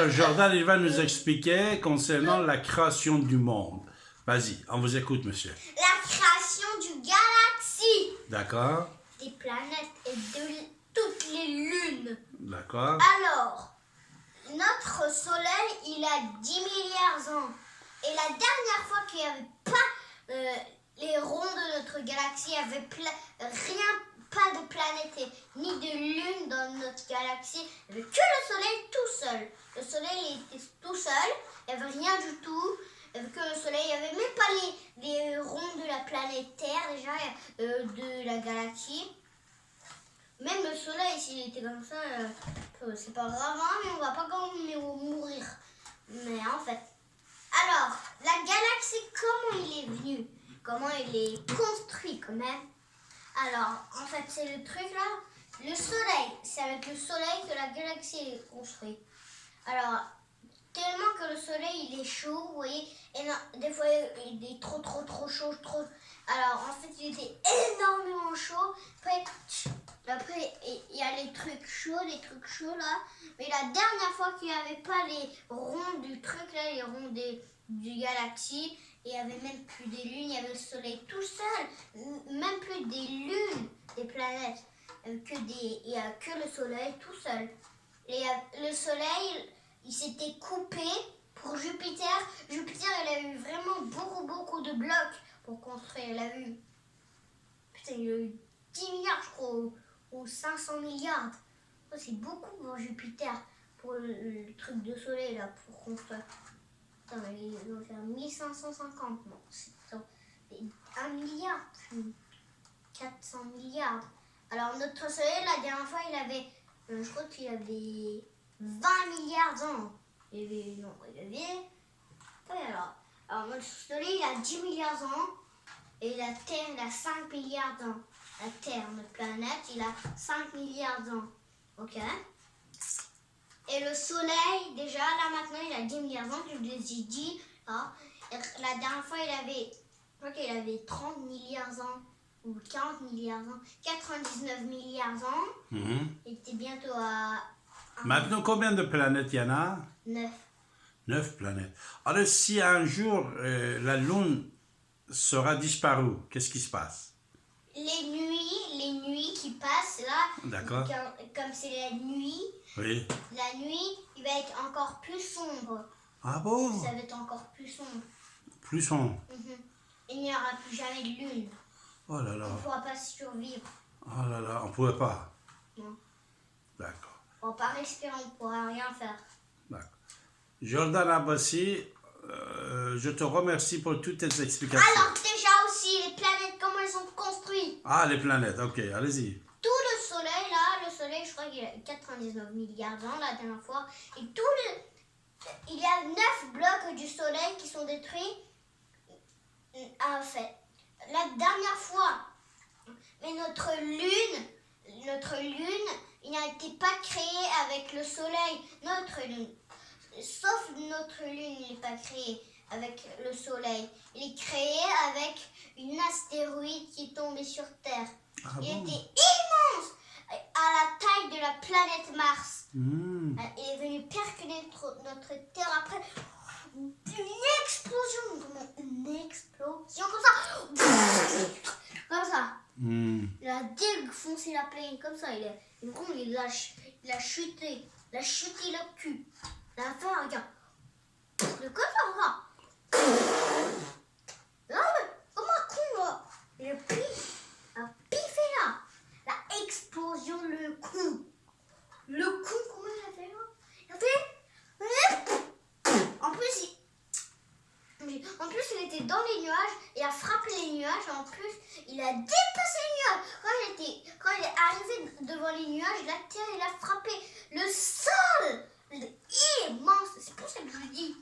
Alors, Jordan, il va nous expliquer concernant la création du monde. Vas-y, on vous écoute, monsieur. La création du galaxie, D'accord? des planètes et de toutes les lunes. D'accord? Alors, notre Soleil, il a 10 milliards ans. Et la dernière fois qu'il n'y avait pas les ronds de notre galaxie, il n'y avait rien, pas de planète ni de lune dans notre galaxie. Il n'y avait que le Soleil tout seul. Le Soleil il était tout seul, il n'y avait rien du tout. Il n'y avait que le Soleil, il n'y avait même pas les ronds de la planète Terre, déjà, de la galaxie. Même le Soleil, s'il était comme ça, c'est pas grave, hein, mais on va pas quand même mourir. Mais en fait. Alors, la galaxie, comment il est venu? Comment il est construit quand même? Alors, en fait, c'est le truc là. Le Soleil, c'est avec le Soleil que la galaxie est construite. Alors, tellement que le Soleil, il est chaud, vous voyez, et non, des fois, il est trop chaud, trop... Alors, en fait, il était énormément chaud. Après, il y a les trucs chauds là. Mais la dernière fois qu'il n'y avait pas les ronds du truc là, les ronds du galaxie, il n'y avait même plus des lunes, il y avait le Soleil tout seul. Même plus des lunes, des planètes. Il n'y a que le Soleil tout seul. Et le Soleil, il s'était coupé pour Jupiter. Jupiter, il a eu vraiment beaucoup de blocs pour construire. Il a eu... Putain, il a eu 10 milliards, je crois, ou 500 milliards. Ça, c'est beaucoup pour Jupiter, pour le truc de Soleil, là, pour construire. Attends, il doit faire 1550. Non, c'est 1 milliard, 400 milliards. Alors, notre Soleil, la dernière fois, il avait... je crois qu'il avait 20 milliards d'ans. Oui, alors, notre Soleil, il a 10 milliards d'ans. Et la Terre, il a 5 milliards d'ans. La Terre, notre planète, il a 5 milliards d'ans. Ok? Et le Soleil, déjà, là, maintenant, il a 10 milliards d'ans, je vous ai dit. Hein. La dernière fois, je crois qu'il avait 30 milliards d'ans. Ou 40 milliards d'ans. 99 milliards d'ans. Il était bientôt à... Maintenant, combien de planètes il y en a? 9. 9 planètes. Alors, si un jour la Lune sera disparue, qu'est-ce qui se passe? Les nuits qui passent là, d'accord. Comme c'est la nuit, oui. La nuit, il va être encore plus sombre. Ah bon? Ça va être encore plus sombre. Plus sombre? Il n'y aura plus jamais de lune. Oh là là. On ne pourra pas survivre. Oh là là, on ne pourrait pas? Non. D'accord. On ne va pas respirer, on ne pourra rien faire. D'accord. Jordan Abbassi, je te remercie pour toutes tes explications. Alors déjà aussi, les planètes, comment elles sont construites? Ah, les planètes, ok, allez-y. Tout le Soleil, là, le Soleil, je crois qu'il a 99 milliards d'ans la dernière fois. Et il y a 9 blocs du Soleil qui sont détruits. En fait, la dernière fois, mais notre lune, il n'a été pas créée avec le Soleil. Notre lune, sauf notre lune, il n'est pas créé avec le Soleil. Il est créé avec une astéroïde qui est tombée sur Terre. Ah il bon? était immense, à la taille de la planète Mars. Il est venu percuter notre Terre après. Une explosion, une explosion comme ça. Il a défoncé la plaine comme ça. Il a chuté, le cul. Il a fait un gars. Comme ça. Là, comme un con là. Il a piffé là. La explosion, le con. Le con, comment il a fait là? Il a fait. En plus, il était dans les nuages, il a frappé les nuages, et en plus, il a dépassé les nuages. Quand il est arrivé devant les nuages, la terre, il a frappé le sol. Il est immense, c'est pour ça que je vous dis.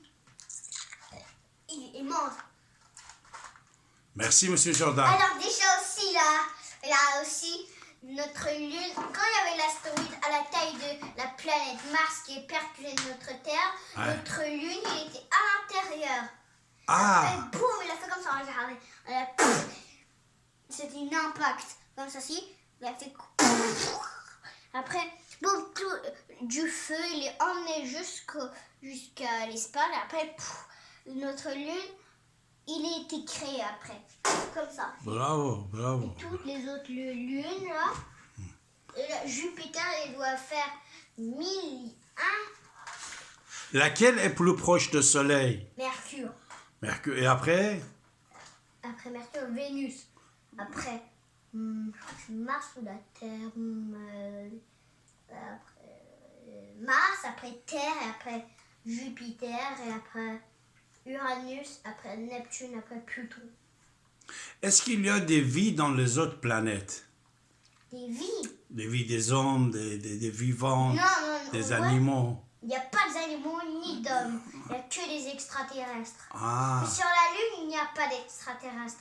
Il est immense. Merci, monsieur Jordan. Alors déjà aussi, là, il y a aussi notre lune. Quand il y avait l'astéroïde à la taille de la planète Mars qui est perculée de notre Terre, notre lune, il était à l'intérieur. Ah! Et boum, il a fait comme ça, regardez. C'était un impact. Comme ça, si. Il a fait. Après, bon, du feu, il est emmené jusqu'à l'espace. Après, notre lune, il a été créé après. Comme ça. Bravo, bravo. Et toutes les autres lunes, là, et là, Jupiter, il doit faire 1001 Laquelle est plus proche du Soleil? Mercure. Mercure. Et après? Après Mercure, Vénus. Après, je crois que c'est Mars ou la Terre. Après, Mars, après Terre, et après Jupiter, et après Uranus, après Neptune, après Pluton. Est-ce qu'il y a des vies dans les autres planètes? Des vies? Des vies des hommes, des vivants, Non, des ouais. animaux? Il n'y a pas d'animaux ni d'hommes. Il n'y a que des extraterrestres. Ah, Sur la Lune, il n'y a pas d'extraterrestres.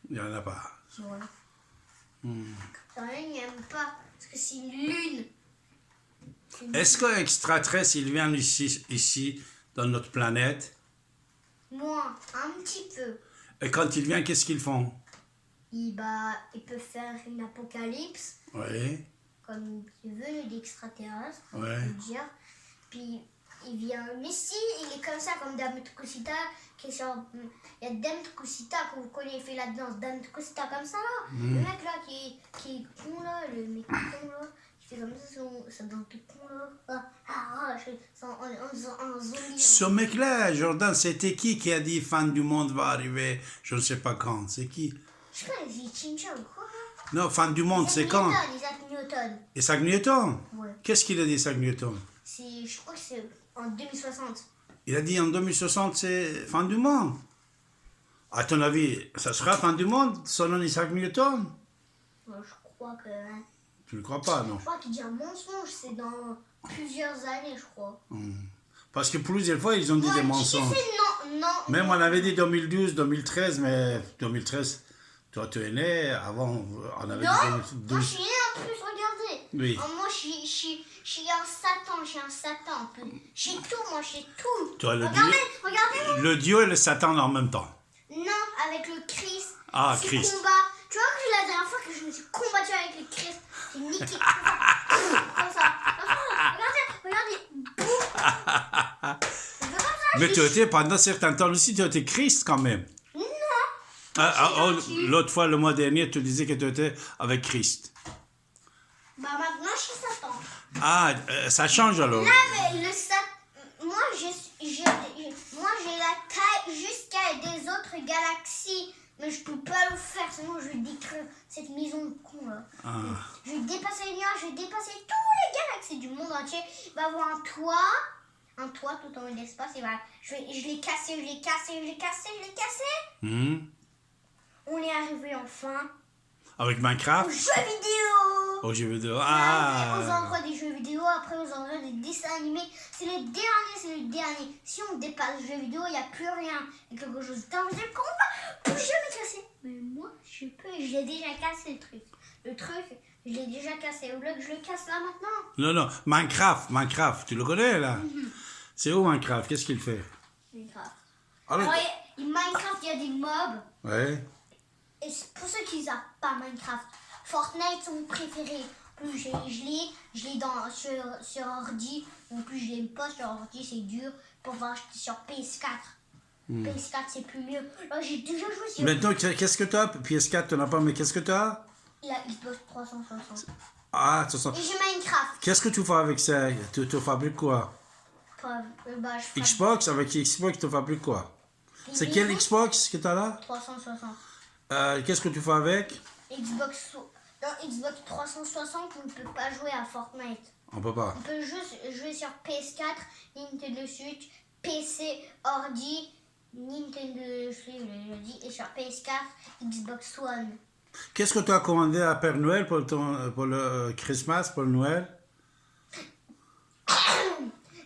il n'y en a pas. Voilà. Hmm. Sur la Lune, il n'y a même pas. Parce que c'est une lune. Est-ce qu'un extraterrestre, il vient ici, dans notre planète? Moins, un petit peu. Et quand il vient, qu'est-ce qu'ils font? Il peut faire une apocalypse, Oui, comme il veut, d'extraterrestres, on ouais. peut dire. Puis il vient. Mais si, il est comme ça, comme Dame Tukusita, qui est sur. Il y a Dame Tukusita, que vous connaissez, il fait la danse. Dame Tukusita, comme ça, là. Le mec, là, qui est con, là, le mec con, là, qui fait comme ça, ça danse tout con, là. Un zombie. Ce mec-là, Jordan, c'était qui a dit fin du monde va arriver, je ne sais pas quand? C'est qui? Je sais pas, il dit Chin-Chan, quoi. Non, fin du monde, c'est quand? Isaac Newton. Isaac Newton? Ouais. Qu'est-ce qu'il a dit, Isaac Newton? Je crois que c'est en 2060. Il a dit en 2060, c'est fin du monde. À ton avis, ça sera fin du monde selon Isaac Newton? Moi, je crois que. Tu ne crois pas, non? Je crois qu'il dit un mensonge, c'est dans plusieurs années, je crois. Parce que plusieurs fois, ils ont dit des mensonges. Non. Même on avait dit 2012, 2013, mais 2013, toi tu es né, avant on avait Non, dit moi 2012. je suis né en plus, regardez. Oui. Moi je suis un Satan un peu. J'ai tout, moi j'ai tout. Toi, Regardez. le Dieu et le Satan en même temps. Non, avec le Christ. Ah, ce Christ. Combat. Tu vois que la dernière fois que je me suis combattu avec le Christ, j'ai niqué comme ça. Regardez. Boum. Mais tu étais pendant un certain temps aussi, tu étais Christ quand même. Non. L'autre fois, le mois dernier, tu disais que tu étais avec Christ. Maintenant je suis Satan. Ah, ça change alors. Là, mais le Satan. Moi j'ai la taille jusqu'à des autres galaxies. Mais je peux pas le faire, sinon je vais détruire cette maison de con là. Je vais dépasser les nuages, je vais dépasser tous les galaxies du monde entier. Il va y avoir un toit tout en haut de l'espace. Je l'ai cassé. On est arrivé enfin Avec aux Minecraft, jeux vidéo. aux jeux vidéo. Aux Ah, endroits des jeux vidéo, après aux endroits des dessins animés. C'est le dernier. Si on dépasse le jeu vidéo, il n'y a plus rien. Il y a quelque chose d'invisible qu'on va plus jamais casser. Mais moi, je l'ai déjà cassé le truc. Le truc, je l'ai déjà cassé. Au lieu que je le casse là maintenant. non, Minecraft, tu le connais là? C'est où Minecraft? Qu'est-ce qu'il fait? Minecraft. Alors, Minecraft, il y a des mobs. ouais. Et pour ceux qui n'ont pas Minecraft, Fortnite sont préférés. En plus, je l'ai sur ordi. En plus, je l'aime pas sur ordi, c'est dur. Pour voir acheter sur PS4. PS4, c'est plus mieux. Là, j'ai déjà joué sur. Maintenant, qu'est-ce que tu as? PS4, tu n'en as pas, mais qu'est-ce que tu as? La Xbox 360. Ah, 360. Et j'ai Minecraft. Qu'est-ce que tu fais avec ça? Tu fabriques quoi? Je fais Xbox? Avec Xbox, tu fabriques quoi? C'est quel Xbox que tu as là? 360. Qu'est-ce que tu fais avec? Dans Xbox 360, on ne peut pas jouer à Fortnite. On peut pas. On peut juste jouer sur PS4, Nintendo Switch, PC, ordi, Nintendo Switch, je l'ai dit, et sur PS4, Xbox One. Qu'est-ce que tu as commandé à Père Noël pour le Christmas, pour le Noël?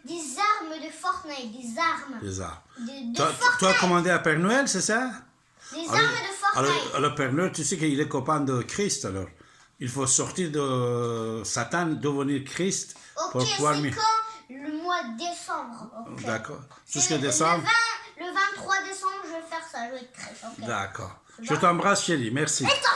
Des armes de Fortnite, des armes. Des armes. De Tu as Fortnite. commandé à Père Noël, c'est ça? Des armes de Fortnite. Alors, Père Noël, tu sais qu'il est copain de Christ, alors. Il faut sortir de Satan, devenir Christ, Ok, pour c'est pouvoir... quand? Le mois de décembre. Okay. D'accord. C'est Jusqu'à décembre? Le 23 décembre, je vais faire ça, je vais être Christ. Okay. D'accord. Je t'embrasse, chérie. Merci. Et toi,